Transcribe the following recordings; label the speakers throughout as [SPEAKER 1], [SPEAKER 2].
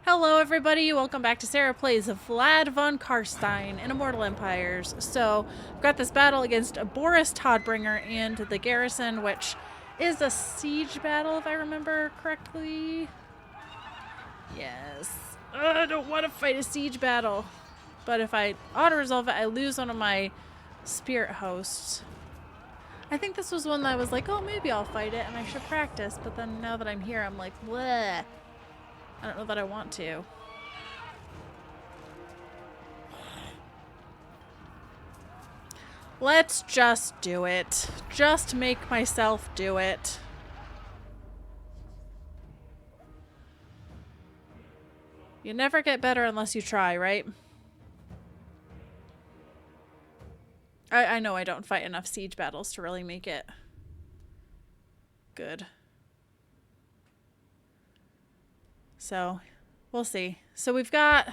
[SPEAKER 1] Hello everybody, welcome back to Sarah Plays Vlad von Carstein in Immortal Empires. So, I've got this battle against Boris Todbringer and the garrison, which is a siege battle if I remember correctly. Yes. I don't want to fight a siege battle. But if I auto-resolve it, I lose one of my spirit hosts. I think this was one that I was like, oh, maybe I'll fight it and I should practice. But then now that I'm here, I'm like, bleh. I don't know that I want to. Let's just do it. Just make myself do it. You never get better unless you try, right? I know I don't fight enough siege battles to really make it good. So, we'll see. So we've got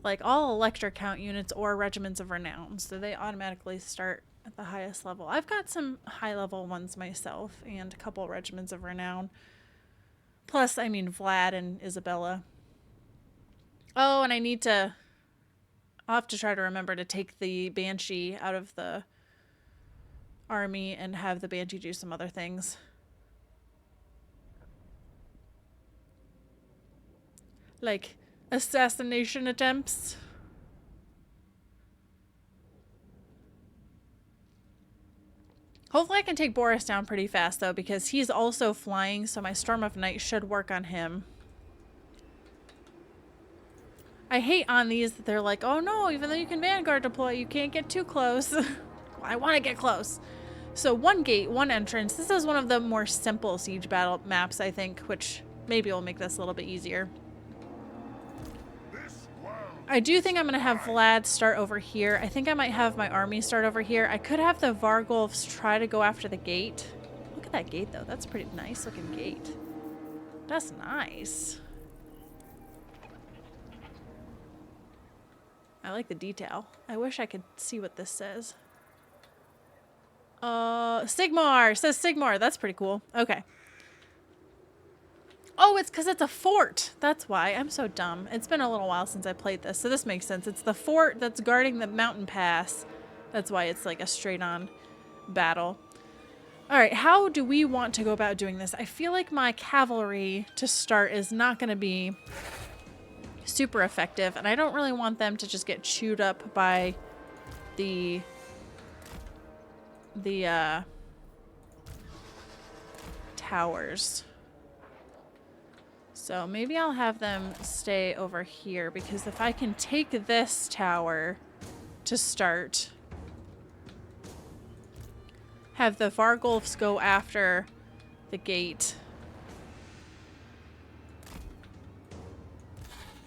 [SPEAKER 1] like all electric count units or regiments of renown. So they automatically start at the highest level. I've got some high level ones myself and a couple regiments of renown. Plus, I mean, Vlad and Isabella. Oh, and I'll have to try to remember to take the Banshee out of the army and have the Banshee do some other things. Like assassination attempts. Hopefully I can take Boris down pretty fast though, because he's also flying, so my Storm of Night should work on him. I hate on these that they're like, oh no, even though you can Vanguard deploy, you can't get too close. I want to get close. So one gate, one entrance. This is one of the more simple siege battle maps, I think, which maybe will make this a little bit easier. I do think I'm going to have Vlad start over here. I think I might have my army start over here. I could have the Vargolfs try to go after the gate. Look at that gate, though. That's a pretty nice looking gate. That's nice. I like the detail. I wish I could see what this says. Sigmar! It says Sigmar. That's pretty cool. Okay. Oh, it's because it's a fort. That's why. I'm so dumb. It's been a little while since I played this, so this makes sense. It's the fort that's guarding the mountain pass. That's why it's like a straight-on battle. Alright, how do we want to go about doing this? I feel like my cavalry to start is not going to be super effective, and I don't really want them to just get chewed up by the towers. So maybe I'll have them stay over here, because if I can take this tower to start, have the Vargolfs go after the gate,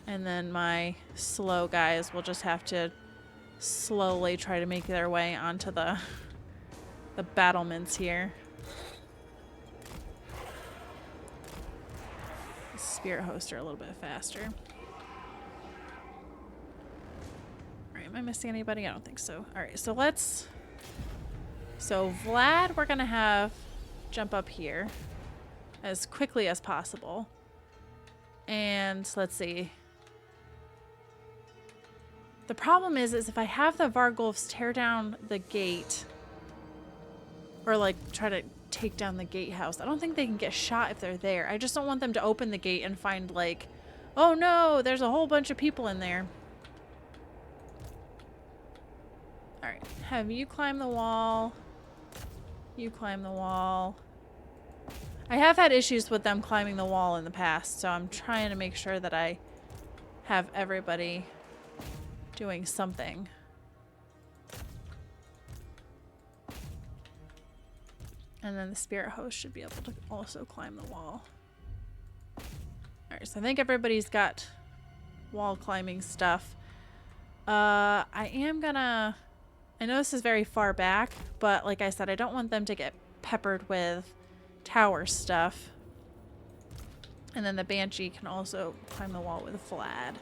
[SPEAKER 1] and then my slow guys will just have to slowly try to make their way onto the battlements here. Spirit hosts are a little bit faster. Alright, am I missing anybody? I don't think so. Alright, so So Vlad, we're gonna have jump up here as quickly as possible. And let's see. The problem is if I have the Vargolfs tear down the gate, or like try to take down the gatehouse, I don't think they can get shot if they're there. I just don't want them to open the gate and find like, oh no, there's a whole bunch of people in there. Alright, have you climb the wall. You climb the wall. I have had issues with them climbing the wall in the past, so I'm trying to make sure that I have everybody doing something. And then the spirit host should be able to also climb the wall. Alright, so I think everybody's got wall climbing stuff. I know this is very far back, but like I said, I don't want them to get peppered with tower stuff. And then the Banshee can also climb the wall with Vlad.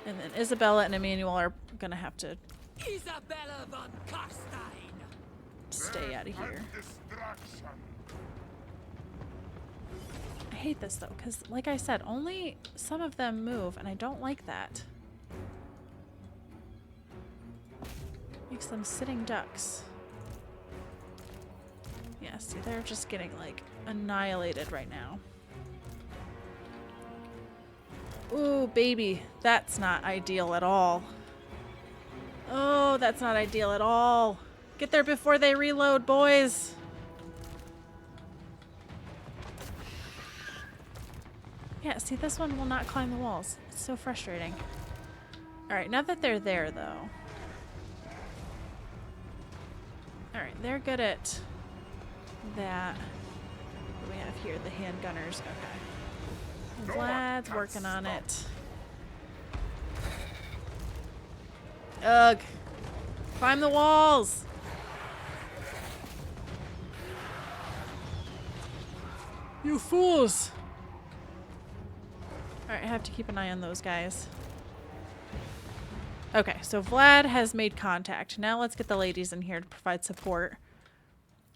[SPEAKER 1] And then Isabella and Emmanuel are gonna have to
[SPEAKER 2] Isabella von Carstein.
[SPEAKER 1] Stay out of here. I hate this though, because like I said, only some of them move, and I don't like that. Makes them sitting ducks. Yeah, see, they're just getting, like, annihilated right now. Ooh, baby. That's not ideal at all. Oh, that's not ideal at all. Get there before they reload, boys. Yeah, see, this one will not climb the walls. It's so frustrating. Alright, now that they're there, though. Alright, they're good at that. What do we have here? The handgunners. Okay. Vlad's working on it. Ugh. Climb the walls! You fools! Alright, I have to keep an eye on those guys. Okay, so Vlad has made contact. Now let's get the ladies in here to provide support.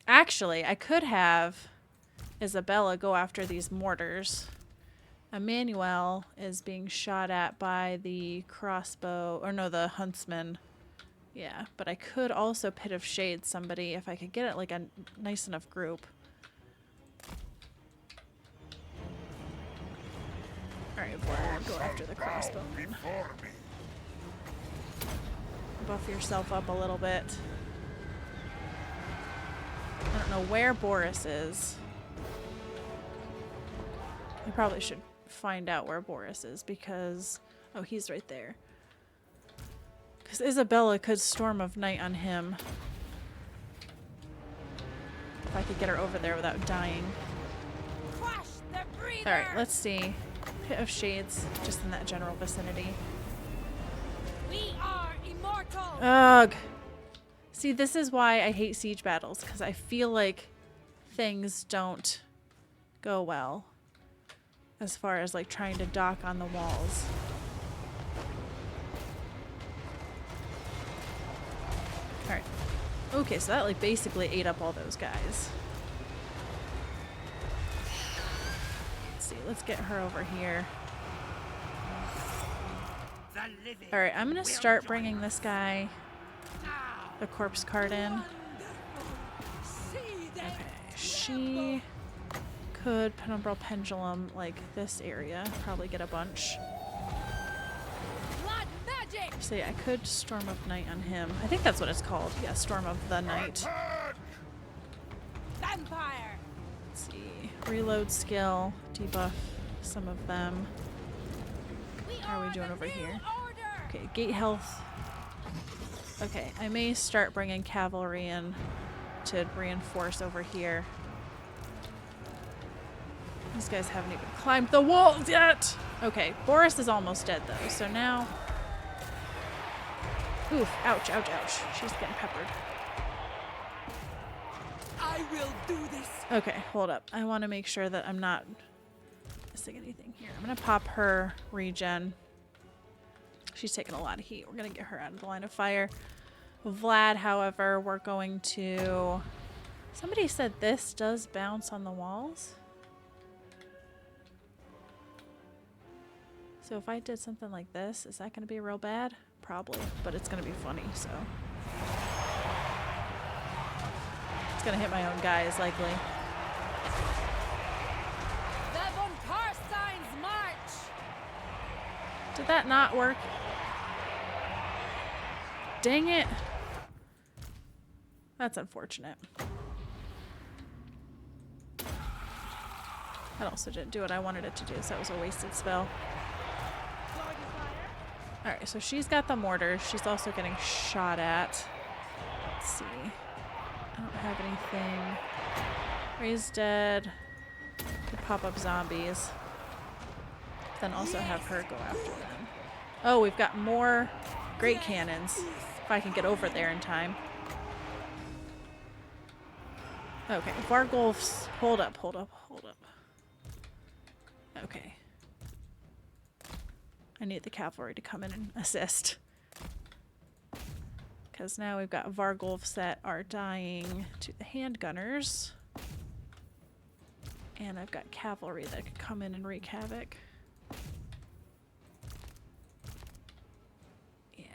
[SPEAKER 1] Actually, I could have Isabella go after these mortars. Emmanuel is being shot at by the crossbow, or no, the huntsman. Yeah, but I could also Pit of Shade somebody if I could get it like a nice enough group. Alright, Vlad, go after the crossbowman. Buff yourself up a little bit. I don't know where Boris is. I probably should find out where Boris is because... Oh, he's right there. Because Isabella could Storm of Night on him. If I could get her over there without dying. Alright, let's see. Pit of Shades, just in that general vicinity.
[SPEAKER 2] We are immortal.
[SPEAKER 1] Ugh. See, this is why I hate siege battles, because I feel like things don't go well as far as like trying to dock on the walls. Alright. Okay, so that like basically ate up all those guys. Let's see, let's get her over here. Alright, I'm gonna start bringing this guy, the corpse cart in. Okay, she could Penumbral Pendulum like this area, probably get a bunch. So yeah, I could Storm of Night on him. I think that's what it's called. Yeah, Storm of the Night.
[SPEAKER 2] Vampire.
[SPEAKER 1] Let's see. Reload skill, debuff some of them. How are we doing over here? Okay, gate health. Okay, I may start bringing cavalry in to reinforce over here. These guys haven't even climbed the walls yet! Okay, Boris is almost dead though, so now... Oof, ouch, ouch, ouch. She's getting peppered.
[SPEAKER 2] I will do this.
[SPEAKER 1] Okay, hold up. I want to make sure that I'm not missing anything here. I'm going to pop her regen. She's taking a lot of heat. We're going to get her out of the line of fire. Vlad, however, we're going to... Somebody said this does bounce on the walls. So if I did something like this, is that going to be real bad? Probably, but it's going to be funny, so... It's going to hit my own guys, likely.
[SPEAKER 2] The von Carstein's march.
[SPEAKER 1] Did that not work? Dang it. That's unfortunate. That also didn't do what I wanted it to do, so that was a wasted spell. Alright, so she's got the mortar. She's also getting shot at. Let's see. I don't have anything. Ray's dead. Could pop up zombies. Then also have her go after them. Oh, we've got more great cannons. If I can get over there in time. Okay, Vargolf's... Hold up, hold up, hold up. Okay. I need the cavalry to come in and assist. Because now we've got Vargolfs that are dying to the handgunners. And I've got cavalry that could come in and wreak havoc. Yeah.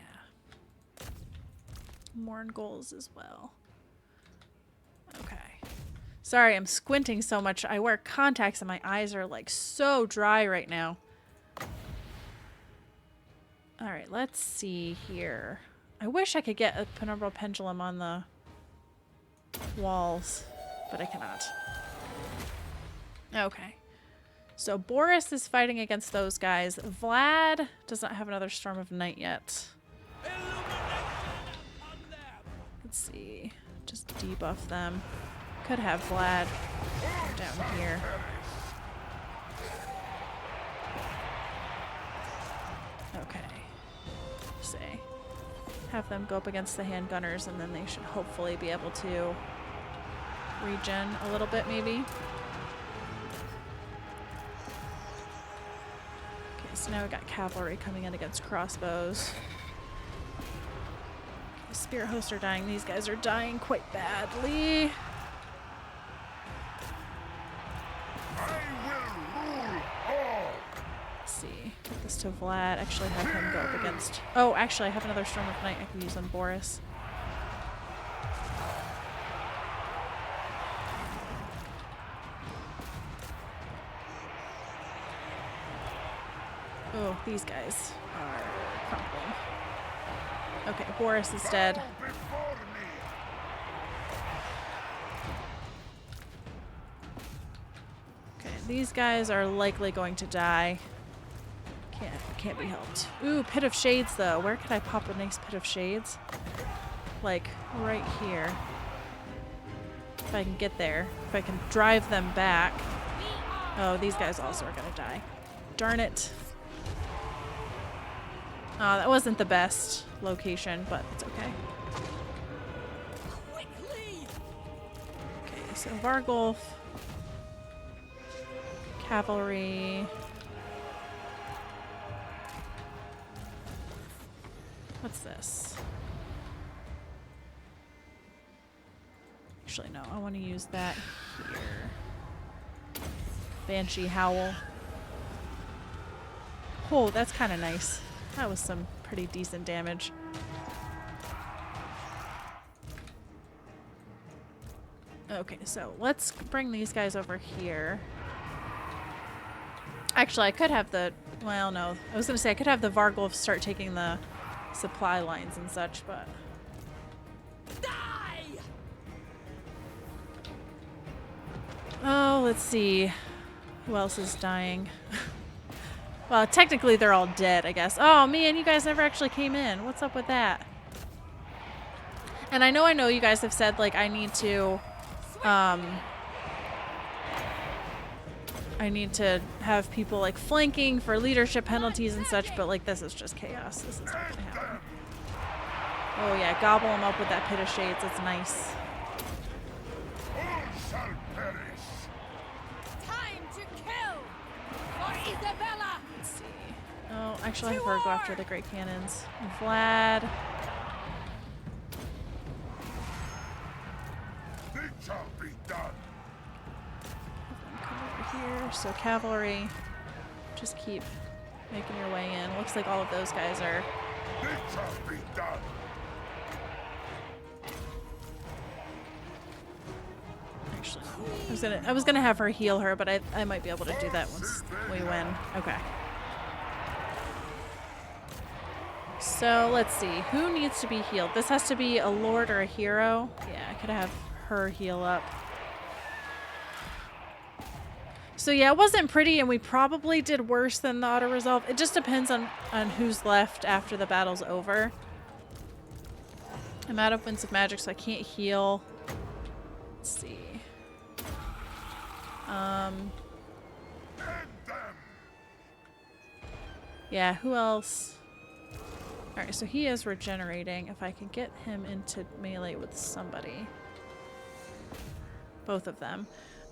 [SPEAKER 1] Morn goals as well. Okay. Sorry, I'm squinting so much. I wear contacts and my eyes are like so dry right now. Alright, let's see here. I wish I could get a penumbral pendulum on the walls, but I cannot. Okay. So Boris is fighting against those guys. Vlad does not have another Storm of Night yet. Let's see. Just debuff them. Could have Vlad down here. Okay. Say. Have them go up against the handgunners and then they should hopefully be able to regen a little bit maybe. Okay, so now we got cavalry coming in against crossbows. Okay, spirit hosts are dying. These guys are dying quite badly. See, get this to Vlad. Actually have him go up against... Oh, actually I have another Storm of Night I can use on Boris. Oh, these guys are crumbling. Okay, Boris is dead. Okay, these guys are likely going to die. Can't be helped. Ooh, Pit of Shades though. Where could I pop a nice Pit of Shades? Like right here. If I can get there. If I can drive them back. Oh, these guys also are gonna die. Darn it. Oh, that wasn't the best location, but it's okay. Okay, so Vargulf. Cavalry. What's this? Actually, no. I want to use that here. Banshee Howl. Oh, that's kind of nice. That was some pretty decent damage. Okay, so let's bring these guys over here. Actually, I could have the... Well, no. I was going to say I could have the Vargulf start taking the supply lines and such, but...
[SPEAKER 2] Die!
[SPEAKER 1] Oh, let's see. Who else is dying? Well, technically they're all dead, I guess. Oh, man, you guys never actually came in. What's up with that? And I know you guys have said, like, I need to have people, like, flanking for leadership penalties and such, but, like, this is just chaos. This is not gonna happen. Oh, yeah, gobble them up with that Pit of Shades. It's nice.
[SPEAKER 2] Time to kill for Isabella!
[SPEAKER 1] Let's see. Oh, actually, I have her go after the Great Cannons. Vlad.
[SPEAKER 3] It shall be done.
[SPEAKER 1] Come over here. So cavalry, just keep making your way in. Looks like all of those guys are.
[SPEAKER 3] It shall be done.
[SPEAKER 1] Actually, I was gonna have her heal her, but I might be able to do that once we win. Okay. So let's see. Who needs to be healed? This has to be a lord or a hero. Yeah, I could have her heal up. So yeah, it wasn't pretty, and we probably did worse than the auto resolve. It just depends on who's left after the battle's over. I'm out of Winds of Magic, so I can't heal. Let's see. Yeah, who else? Alright, so he is regenerating. If I can get him into melee with somebody. Both of them.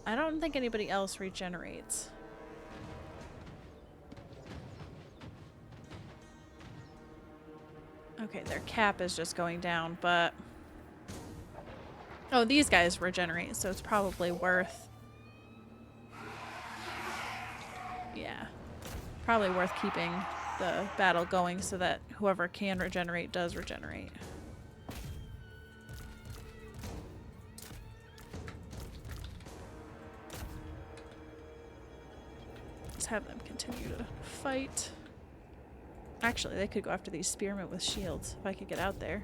[SPEAKER 1] I don't think anybody else regenerates. Okay, their cap is just going down, but... Oh, these guys regenerate, so it's probably worth Probably worth keeping the battle going so that whoever can regenerate does regenerate. Let's have them continue to fight. Actually, they could go after these spearmen with shields if I could get out there.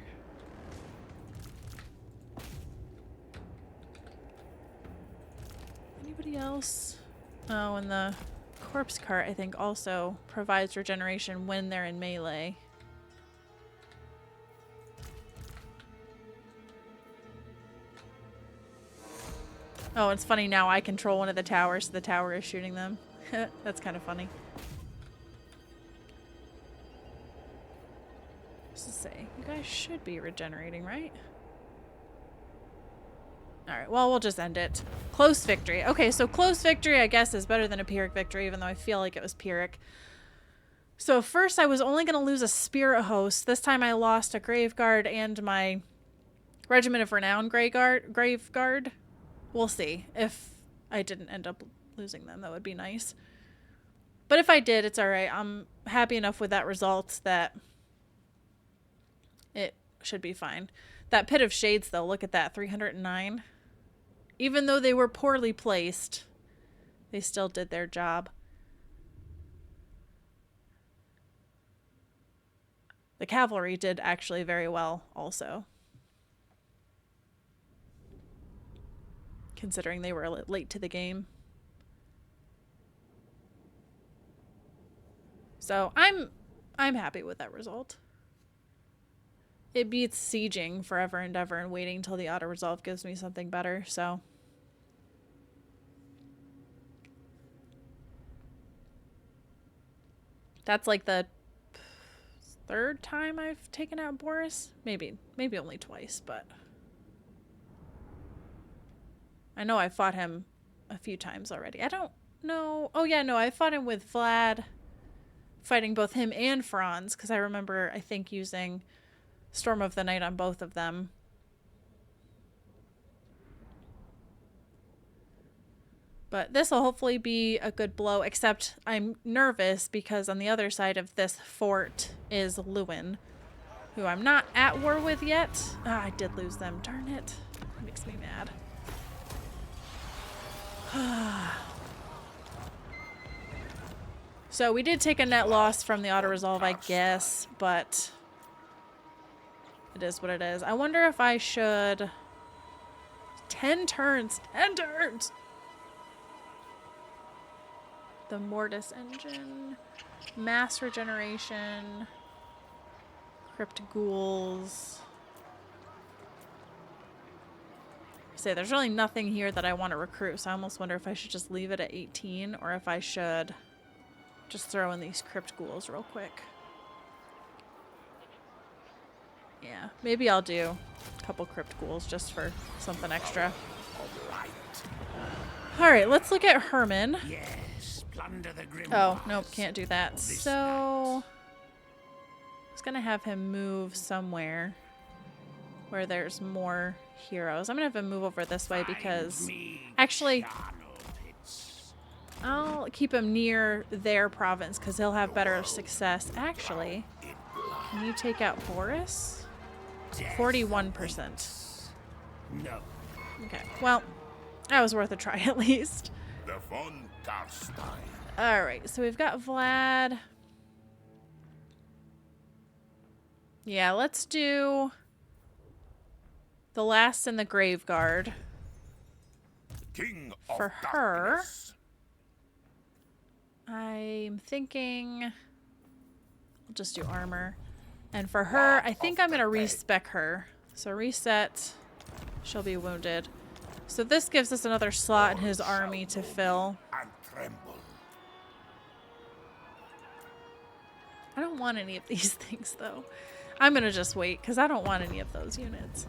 [SPEAKER 1] Anybody else? Oh, and the corpse cart, I think, also provides regeneration when they're in melee. Oh, it's funny now I control one of the towers, so the tower is shooting them. That's kind of funny. What's to say? You guys should be regenerating, right? Alright, well, we'll just end it. Close victory. Okay, so close victory, I guess, is better than a Pyrrhic victory, even though I feel like it was Pyrrhic. So first I was only going to lose a Spirit Host. This time I lost a Grave Guard and my Regiment of Renown Grave Guard. We'll see. If I didn't end up losing them, that would be nice. But if I did, it's alright. I'm happy enough with that result that it should be fine. That Pit of Shades, though, look at that, 309. Even though they were poorly placed, they still did their job. The cavalry did actually very well also, considering they were late to the game. So I'm happy with that result. It beats sieging forever and ever and waiting until the auto-resolve gives me something better, so. That's like the third time I've taken out Boris. Maybe only twice, but. I know I fought him a few times already. I don't know. Oh yeah, no, I fought him with Vlad. Fighting both him and Franz, because I remember, I think, using Storm of the Night on both of them. But this will hopefully be a good blow, except I'm nervous because on the other side of this fort is Lewin, who I'm not at war with yet. Ah, I did lose them. Darn it. It makes me mad. So we did take a net loss from the auto-resolve, I guess, but it is what it is. I wonder if I should... 10 turns! 10 turns! The Mortis engine. Mass regeneration. Crypt ghouls. Say, there's really nothing here that I want to recruit, so I almost wonder if I should just leave it at 18 or if I should just throw in these crypt ghouls real quick. Yeah, maybe I'll do a couple crypt ghouls just for something extra. Alright, let's look at Herman.
[SPEAKER 4] Yes, plunder the
[SPEAKER 1] Oh, nope, can't do that. So I was gonna have him move somewhere where there's more heroes. I'm gonna have him move over this way because actually I'll keep him near their province because he'll have better success. Actually, can you take out Boris? 41%.
[SPEAKER 4] No.
[SPEAKER 1] Okay, well, that was worth a try at least.
[SPEAKER 3] The von Carstein.
[SPEAKER 1] Alright, so we've got Vlad. Yeah, let's do the last in the Grave Guard.
[SPEAKER 3] King of
[SPEAKER 1] For her,
[SPEAKER 3] darkness.
[SPEAKER 1] I'm thinking I'll just do armor. And for her, I think I'm going to respec her. So reset, she'll be wounded. So this gives us another slot in his army to fill.
[SPEAKER 3] And tremble.
[SPEAKER 1] I don't want any of these things though. I'm going to just wait because I don't want any of those units.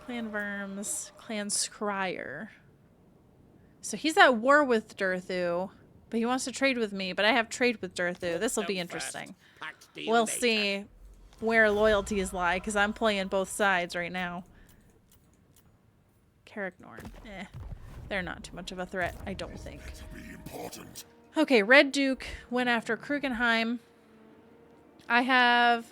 [SPEAKER 1] Clan Verms, Clan Scryer. So he's at war with Durthu, but he wants to trade with me, but I have trade with Durthu. This will be interesting. We'll see where loyalties lie because I'm playing both sides right now. Carricknorn. They're not too much of a threat, I don't think.
[SPEAKER 3] To be important.
[SPEAKER 1] Okay, Red Duke went after Krugenheim. I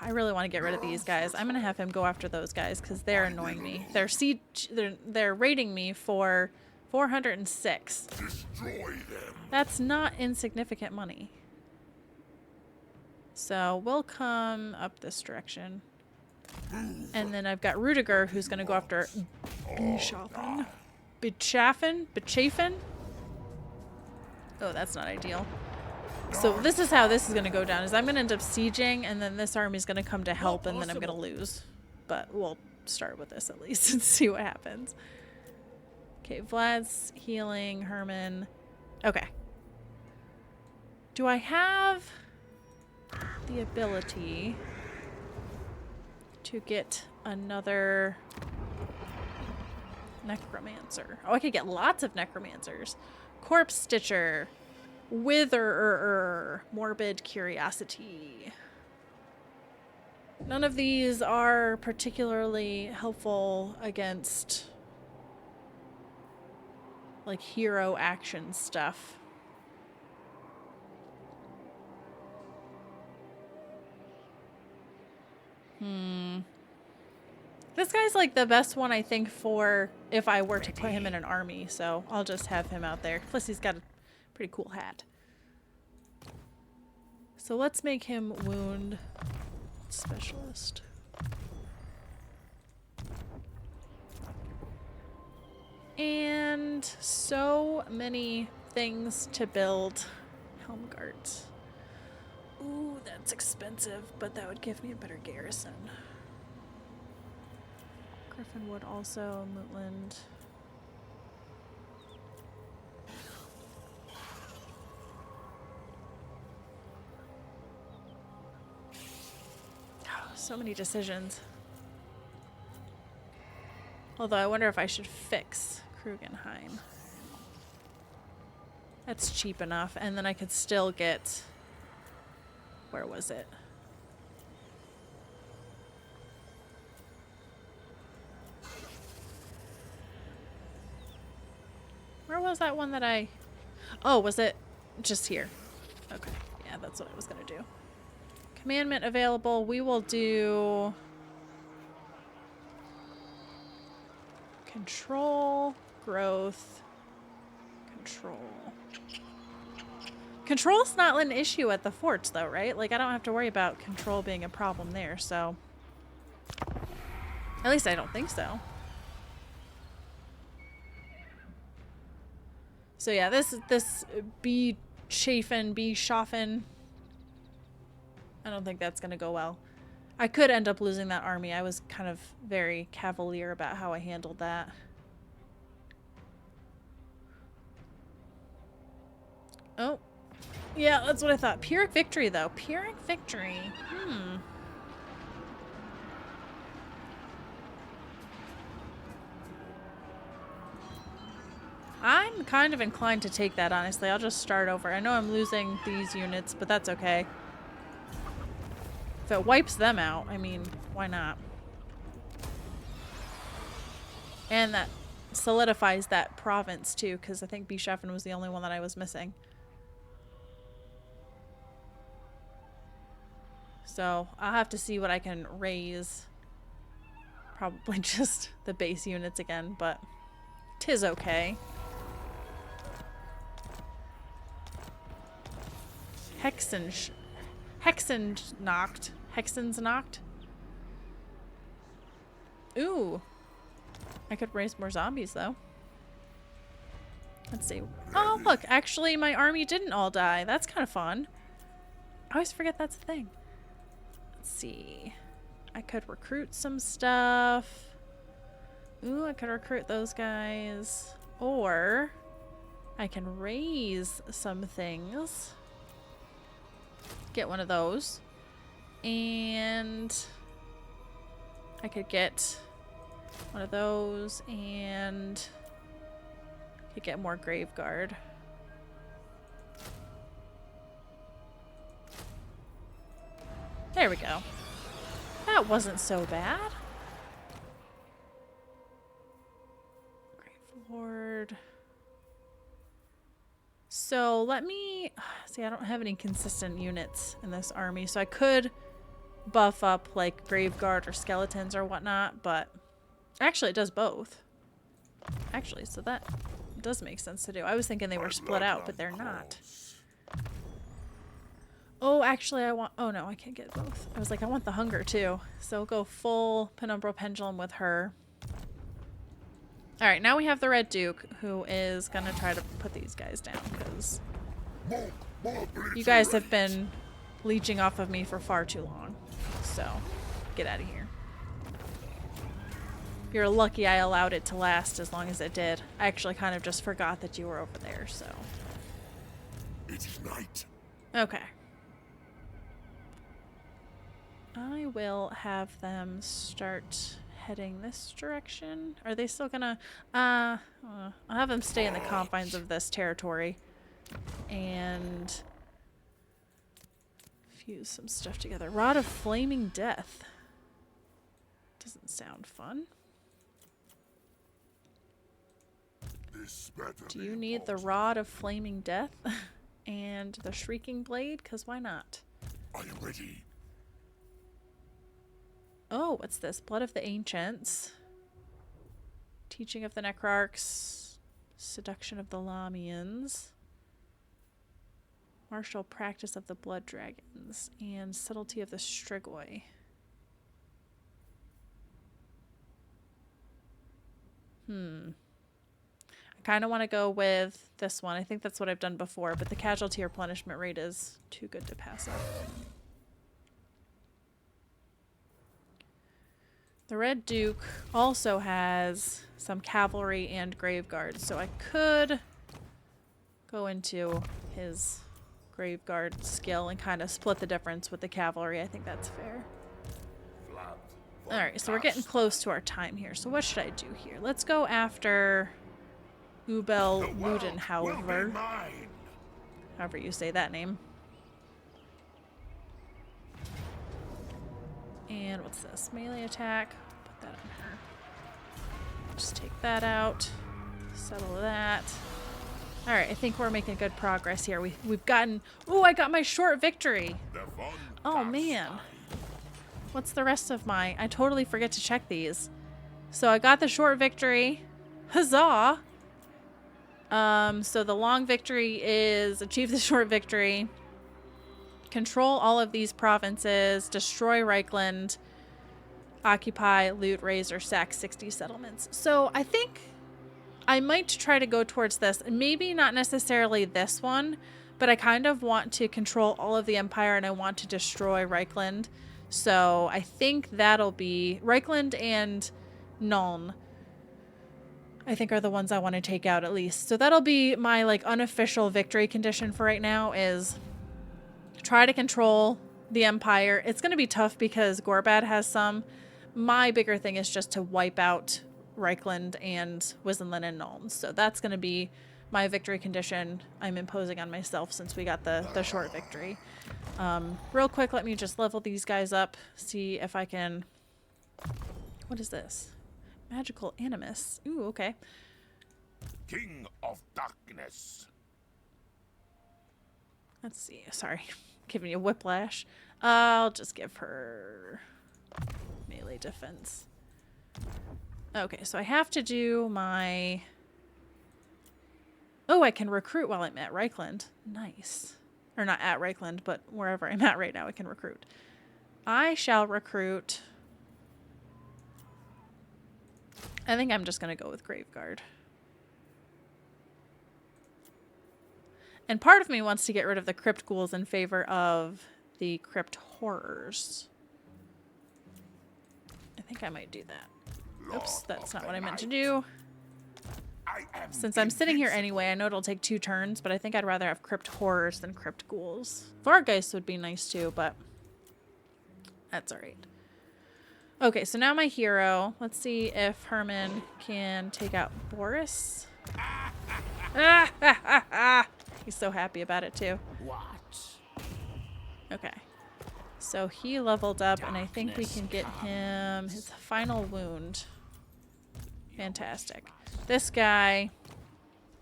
[SPEAKER 1] really want to get rid of these guys. I'm going to have him go after those guys because they're annoying me. They're rating me for 406.
[SPEAKER 3] Destroy them.
[SPEAKER 1] That's not insignificant money. So we'll come up this direction. And then I've got Rudiger who's going to go after Bichafen. Bichafen? Oh, that's not ideal. So this is how this is going to go down. Is I'm going to end up sieging, and then this army's going to come to help, and then I'm going to lose. But we'll start with this at least and see what happens. Okay, Vlad's healing. Herman. Okay. Do I have the ability to get another necromancer? Oh, I could get lots of necromancers. Corpse Stitcher. Witherer. Morbid Curiosity. None of these are particularly helpful against like hero action stuff. This guy's like the best one I think for if I were to put him in an army, so I'll just have him out there. Plus he's got a pretty cool hat. So let's make him wound specialist. And so many things to build. Helm guards. Ooh, that's expensive, but that would give me a better garrison. Griffinwood also, Mootland. Oh, so many decisions. Although I wonder if I should fix Krugenheim. That's cheap enough, and then I could still get... Where was it? Where was that one that I... Oh, was it just here? Okay. Yeah, that's what I was going to do. Commandment available. We will do... Control, growth, control. Control's not an issue at the forts, though, right? Like, I don't have to worry about control being a problem there, so... At least I don't think so. So yeah, this Bichafen, I don't think that's gonna go well. I could end up losing that army. I was kind of very cavalier about how I handled that. Oh. Yeah, that's what I thought. Pyrrhic victory, though. Pyrrhic victory. I'm kind of inclined to take that, honestly. I'll just start over. I know I'm losing these units, but that's okay. If it wipes them out, I mean, why not? And that solidifies that province, too, because I think Bichafen was the only one that I was missing. So, I'll have to see what I can raise. Probably just the base units again, but 'tis okay. Hexen's knocked. Ooh. I could raise more zombies, though. Let's see. Oh, look. Actually, my army didn't all die. That's kind of fun. I always forget that's a thing. Let's see. I could recruit some stuff. Ooh, I could recruit those guys. Or I can raise some things. Get one of those. And I could get one of those and could get more Grave Guard. There we go. That wasn't so bad. Grave Lord. So let me see. I don't have any consistent units in this army, so I could buff up like Grave Guard or skeletons or whatnot, but actually it does both. Actually, so that does make sense to do. I was thinking they were split out, but they're not. Oh, actually I want, oh no, I can't get both. I was like, I want the hunger too. So we'll go full Penumbral Pendulum with her. Alright, now we have the Red Duke, who is gonna try to put these guys down, because you guys have been leeching off of me for far too long. So, get out of here. You're lucky I allowed it to last as long as it did. I actually kind of just forgot that you were over there, so.
[SPEAKER 3] It is night.
[SPEAKER 1] Okay. I will have them start heading this direction. Are they still gonna... I'll have them stay in the confines of this territory. And... fuse some stuff together. Rod of Flaming Death. Doesn't sound fun. Do you need the Rod of Flaming Death? And the Shrieking Blade? Because why not?
[SPEAKER 3] Are you ready?
[SPEAKER 1] Oh, what's this? Blood of the Ancients. Teaching of the Necrarchs. Seduction of the Lamians. Martial Practice of the Blood Dragons. And Subtlety of the Strigoi. I kind of want to go with this one. I think that's what I've done before, but the casualty replenishment rate is too good to pass up. The Red Duke also has some cavalry and grave guards, so I could go into his grave guard skill and kind of split the difference with the cavalry. I think that's fair. Alright, so we're getting close to our time here. So what should I do here? Let's go after Ubel Ludenhauer. However you say that name. And what's this? Melee attack. Put that on her. Just take that out. Settle that. Alright, I think we're making good progress here. We've gotten... Ooh, I got my short victory! Oh, man. What's the rest of my... I totally forget to check these. So I got the short victory. Huzzah! So the long victory is achieve the short victory. Control all of these provinces. Destroy Reichland. Occupy, loot, raise, or sack 60 settlements. So I think I might try to go towards this. Maybe not necessarily this one, but I kind of want to control all of the empire and I want to destroy Reichland. So I think that'll be Reichland and Nuln. I think are the ones I want to take out at least. So that'll be my like unofficial victory condition for right now is try to control the empire. It's going to be tough because Gorbad has some. My bigger thing is just to wipe out Reichland and Wisenlin and Nuln. So that's going to be my victory condition I'm imposing on myself since we got the short victory. Real quick, let me just level these guys up. See if I can... What is this? Magical Animus. Ooh, okay.
[SPEAKER 3] King of Darkness.
[SPEAKER 1] Let's see. Sorry. Giving you a whiplash. I'll just give her melee defense. Okay, so I have to do my... Oh, I can recruit while I'm at Reichland. Nice. Or not at Reichland, but wherever I'm at right now I can recruit. I shall recruit... I think I'm just going to go with Graveguard. And part of me wants to get rid of the Crypt Ghouls in favor of the Crypt Horrors. I think I might do that. Oops, that's not what I meant to do. Since I'm sitting here anyway, I know it'll take 2 turns, but I think I'd rather have Crypt Horrors than Crypt Ghouls. Vargeist would be nice too, but that's alright. Okay, so now my hero. Let's see if Herman can take out Boris. He's so happy about it too.
[SPEAKER 4] What?
[SPEAKER 1] Okay. So he leveled up, and I think we can get him his final wound. Fantastic. This guy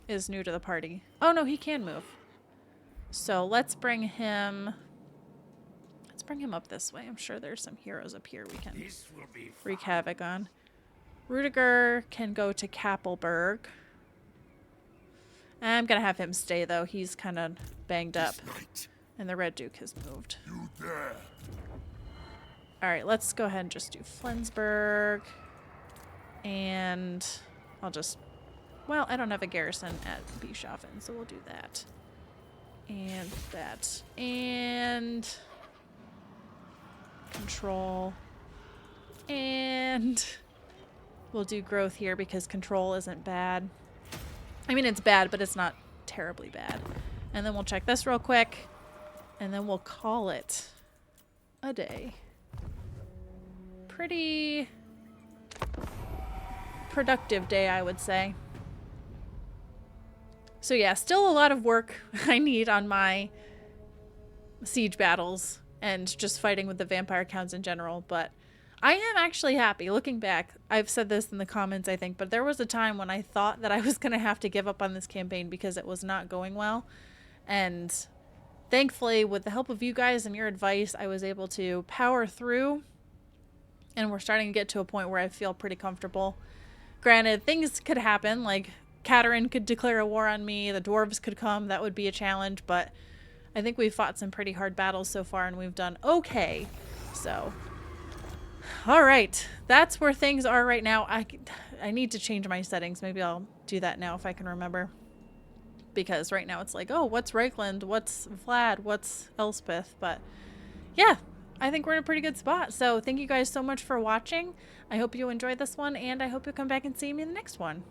[SPEAKER 1] is new to the party. Oh no, he can move. So let's bring him up this way. I'm sure there's some heroes up here we can
[SPEAKER 4] This will be
[SPEAKER 1] wreak havoc on. Rudiger can go to Kappelberg. I'm gonna have him stay though. He's kind of banged up.
[SPEAKER 3] This night,
[SPEAKER 1] And the Red Duke has moved.
[SPEAKER 3] you there.
[SPEAKER 1] Alright, let's go ahead and just do Flensburg. And I'll just... Well, I don't have a garrison at Bischoften, so we'll do that. And that. And... Control. And... We'll do growth here because control isn't bad. I mean, it's bad, but it's not terribly bad. And then we'll check this real quick. And then we'll call it a day. Pretty productive day, I would say. So yeah, still a lot of work I need on my siege battles and just fighting with the vampire counts in general, but I am actually happy. Looking back, I've said this in the comments, I think, but there was a time when I thought that I was going to have to give up on this campaign because it was not going well. And thankfully, with the help of you guys and your advice, I was able to power through. And we're starting to get to a point where I feel pretty comfortable. Granted, things could happen, like Katerin could declare a war on me, the dwarves could come, that would be a challenge, but I think we've fought some pretty hard battles so far and we've done okay. So, alright, that's where things are right now. I need to change my settings. Maybe I'll do that now if I can remember. Because right now it's like, oh, what's Reichland? What's Vlad? What's Elspeth? But yeah, I think we're in a pretty good spot. So thank you guys so much for watching. I hope you enjoyed this one, and I hope you'll come back and see me in the next one.